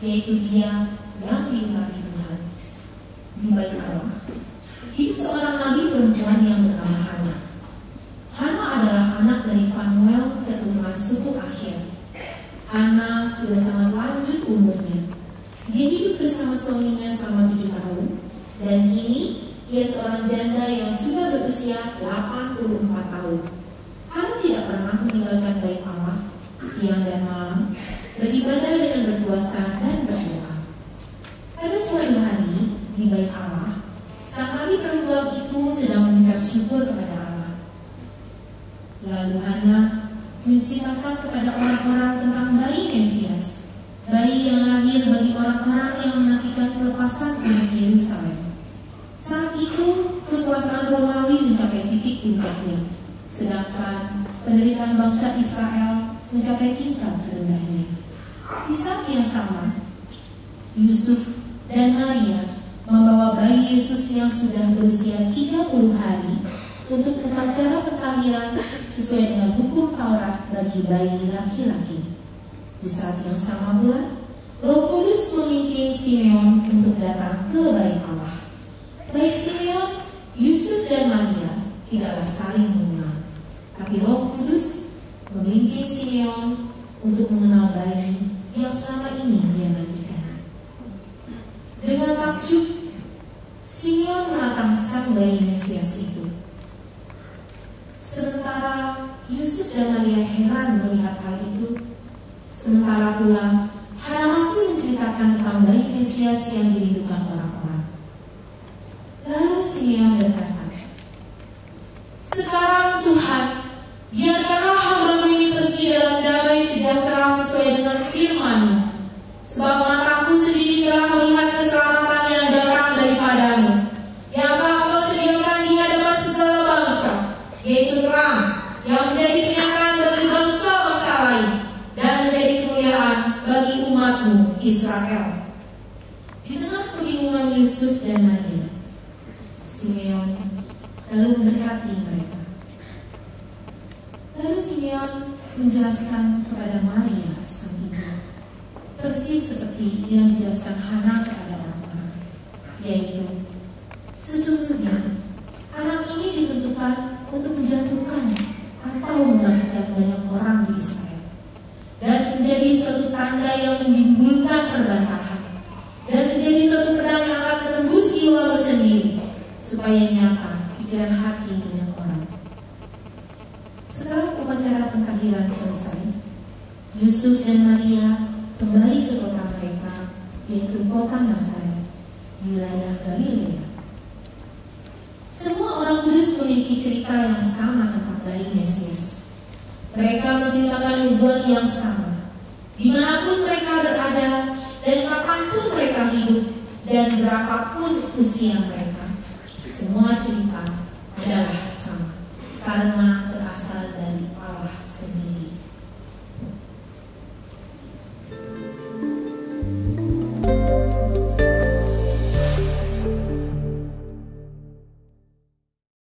yaitu Dia yang diurapi Tuhan. Di bait Allah hidup seorang nabi perempuan yang bernama Hana. Hana adalah anak dari Fanuel, keturunan suku Asher. Hana sudah sangat lanjut umurnya. Dia hidup bersama suaminya selama 7 tahun, dan kini ia seorang janda yang sudah berusia 84 tahun. Hana tidak pernah meninggalkan bait Allah siang dan malam, beribadah dengan berpuasa dan berdoa. Pada suatu hari di bait Allah, sang nabi perempuan itu sedang mengucap syukur kepada Allah. Lalu Hana menceritakan kepada orang-orang tentang bayi Mesias, bayi yang lahir bagi orang-orang yang menantikan kelepasan untuk Yerusalem. Saat itu kekuasaan Romawi mencapai titik puncaknya, sedangkan penderitaan bangsa Israel mencapai tingkat terendahnya. Di saat yang sama, Yusuf dan Maria membawa bayi Yesus yang sudah berusia 30 hari untuk upacara pentahiran sesuai dengan hukum Taurat bagi bayi laki-laki. Di saat yang sama pula, Roh Kudus memimpin Simeon untuk datang ke bait Allah. Baik Simeon, Yusuf dan Maria tidaklah saling mengenal, tapi Roh Kudus memimpin Simeon untuk mengenal bayi yang selama ini dia nantikan. Dengan takjub, Simeon menatang sang bayi Mesias itu. Sementara Yusuf dan Maria heran melihat hal itu, sementara pula Hana masih menceritakan tentang bayi Mesias yang dirindukan orang-orang. Lalu Simeon berkata, "Sekarang Tuhan, biarkanlah hamba-Mu ini pergi dalam damai sejahtera sesuai dengan firman-Mu, sebab mataku sendiri telah melihat keselamatan yang datang daripada-Mu, yang telah Engkau sediakan di hadapan segala bangsa, yaitu terang yang menjadi kenyataan bagi bangsa-bangsa lain dan menjadi kemuliaan bagi umat-Mu Israel." Di tengah kebingungan Yusuf dan Maria, Simeon lalu memberkati mereka. Lalu Simeon menjelaskan kepada Maria sang ibu, persis seperti yang dijelaskan Hana kepada orang-orang, yaitu sesungguhnya anak ini ditentukan untuk menjatuhkan atau membagikan banyak orang di Israel, dan menjadi suatu tanda yang menimbulkan perbantahan, dan menjadi suatu pedang yang akan menembus jiwa sendiri, supaya nyata pikiran hati banyak orang. Setelah upacara pentahiran selesai, Yusuf dan Maria kembali ke kota mereka, yaitu kota Nazaret di wilayah Galilea. Semua orang kudus memiliki cerita yang sama tentang bayi Mesias. Mereka menceritakan nubuat yang sama, dimanapun mereka berada dan kapanpun mereka hidup dan berapapun usia mereka. Semua cerita adalah